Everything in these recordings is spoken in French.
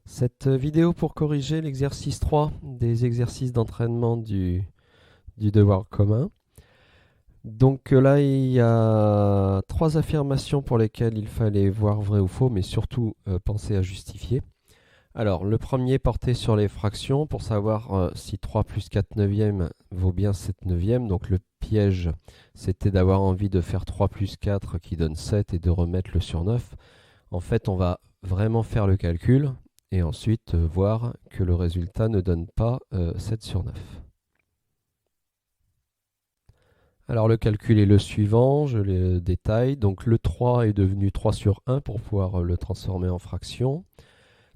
Cette vidéo pour corriger l'exercice 3 des exercices d'entraînement du devoir commun. Donc là, il y a trois affirmations pour lesquelles il fallait voir vrai ou faux, mais surtout penser à justifier. Alors, le premier portait sur les fractions pour savoir si 3 plus 4 neuvièmes vaut bien 7 neuvièmes. Donc le piège, c'était d'avoir envie de faire 3 plus 4 qui donne 7 et de remettre le sur 9. En fait, on va vraiment faire le calcul et ensuite voir que le résultat ne donne pas 7 sur 9. Alors le calcul est le suivant, je le détaille. Donc le 3 est devenu 3 sur 1 pour pouvoir le transformer en fraction.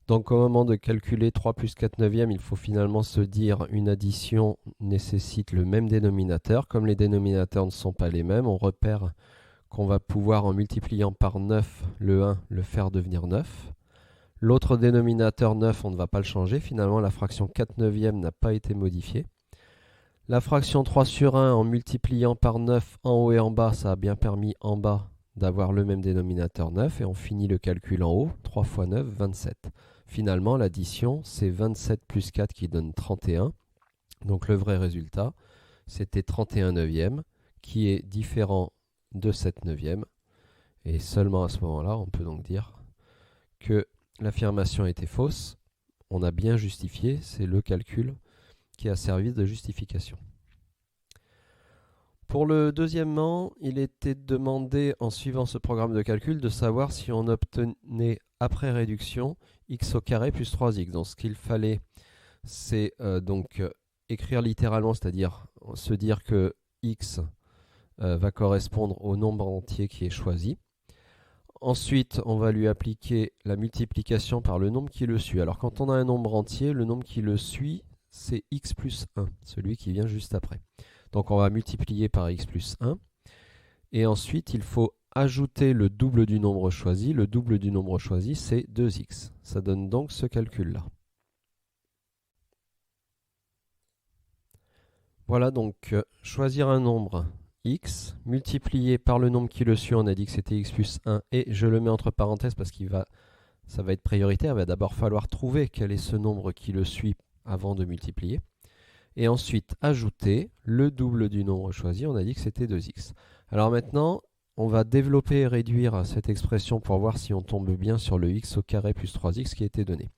Donc au moment de calculer 3 plus 4 neuvièmes, il faut finalement se dire une addition nécessite le même dénominateur. Comme les dénominateurs ne sont pas les mêmes, on repère qu'on va pouvoir, en multipliant par 9 le 1, le faire devenir 9. L'autre dénominateur 9, on ne va pas le changer. Finalement, la fraction 4 neuvièmes n'a pas été modifiée. La fraction 3 sur 1, en multipliant par 9 en haut et en bas, ça a bien permis en bas d'avoir le même dénominateur 9. Et on finit le calcul en haut. 3 fois 9, 27. Finalement, l'addition, c'est 27 plus 4 qui donne 31. Donc le vrai résultat, c'était 31 neuvièmes, qui est différent de 7 neuvièmes. Et seulement à ce moment-là, on peut donc dire que l'affirmation était fausse. On a bien justifié, c'est le calcul qui a servi de justification. Pour le deuxièmement, il était demandé, en suivant ce programme de calcul, de savoir si on obtenait, après réduction, x au carré plus 3x. Donc ce qu'il fallait, c'est écrire littéralement, c'est-à-dire se dire que x va correspondre au nombre entier qui est choisi. Ensuite, on va lui appliquer la multiplication par le nombre qui le suit. Alors quand on a un nombre entier, le nombre qui le suit, c'est x plus 1, celui qui vient juste après. Donc on va multiplier par x plus 1. Et ensuite, il faut ajouter le double du nombre choisi. Le double du nombre choisi, c'est 2x. Ça donne donc ce calcul-là. Voilà donc choisir un nombre x, multiplié par le nombre qui le suit, on a dit que c'était x plus 1, et je le mets entre parenthèses parce que ça va être prioritaire, il va d'abord falloir trouver quel est ce nombre qui le suit avant de multiplier. Et ensuite ajouter le double du nombre choisi, on a dit que c'était 2x. Alors maintenant, on va développer et réduire cette expression pour voir si on tombe bien sur le x au carré plus 3x qui a été donné.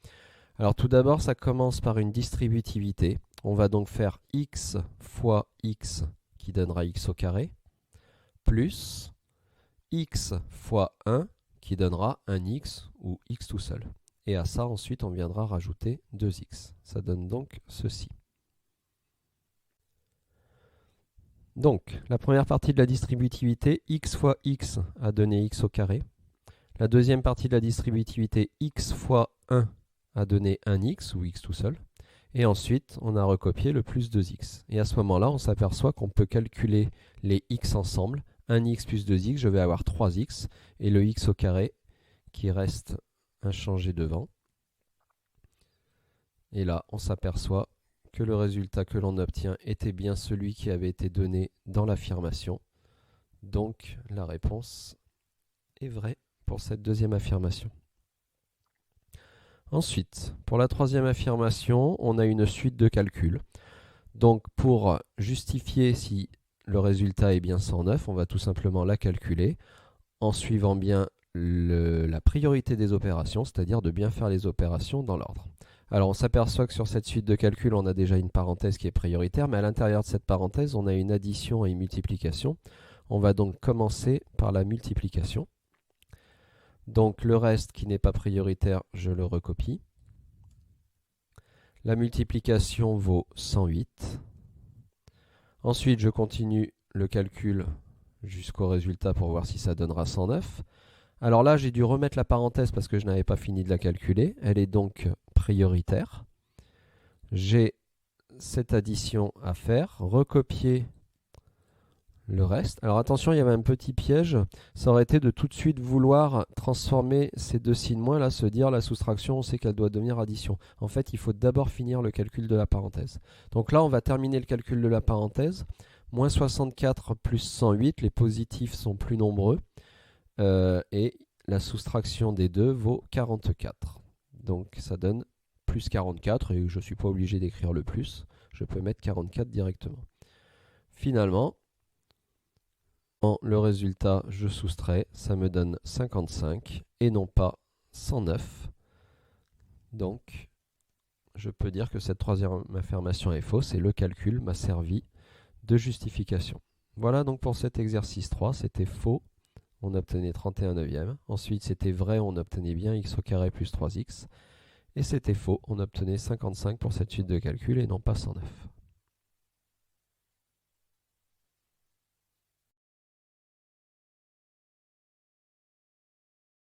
Alors tout d'abord, ça commence par une distributivité. On va donc faire x fois x qui donnera x au carré, plus x fois 1 qui donnera un x ou x tout seul. Et à ça, ensuite, on viendra rajouter 2x. Ça donne donc ceci. Donc, la première partie de la distributivité, x fois x a donné x au carré. La deuxième partie de la distributivité, x fois 1 a donné un x ou x tout seul. Et ensuite, on a recopié le plus 2x. Et à ce moment-là, on s'aperçoit qu'on peut calculer les x ensemble. 1x plus 2x, je vais avoir 3x. Et le x au carré qui reste inchangé devant. Et là, on s'aperçoit que le résultat que l'on obtient était bien celui qui avait été donné dans l'affirmation. Donc, la réponse est vraie pour cette deuxième affirmation. Ensuite, pour la troisième affirmation, on a une suite de calculs. Donc pour justifier si le résultat est bien 109, on va tout simplement la calculer en suivant bien la priorité des opérations, c'est-à-dire de bien faire les opérations dans l'ordre. Alors on s'aperçoit que sur cette suite de calculs, on a déjà une parenthèse qui est prioritaire, mais à l'intérieur de cette parenthèse, on a une addition et une multiplication. On va donc commencer par la multiplication. Donc le reste qui n'est pas prioritaire, je le recopie. La multiplication vaut 108. Ensuite, je continue le calcul jusqu'au résultat pour voir si ça donnera 109. Alors là, j'ai dû remettre la parenthèse parce que je n'avais pas fini de la calculer. Elle est donc prioritaire. J'ai cette addition à faire, recopier le reste. Alors attention, il y avait un petit piège. Ça aurait été de tout de suite vouloir transformer ces deux signes moins, là, se dire la soustraction, on sait qu'elle doit devenir addition. En fait, il faut d'abord finir le calcul de la parenthèse. Donc là, on va terminer le calcul de la parenthèse. Moins 64 plus 108, les positifs sont plus nombreux. Et la soustraction des deux vaut 44. Donc ça donne plus 44 et je ne suis pas obligé d'écrire le plus. Je peux mettre 44 directement. Finalement, le résultat, je soustrais, ça me donne 55 et non pas 109. Donc, je peux dire que cette troisième affirmation est fausse et le calcul m'a servi de justification. Voilà donc pour cet exercice 3, c'était faux, on obtenait 31 neuvième. Ensuite, c'était vrai, on obtenait bien x au carré plus 3x. Et c'était faux, on obtenait 55 pour cette suite de calcul et non pas 109.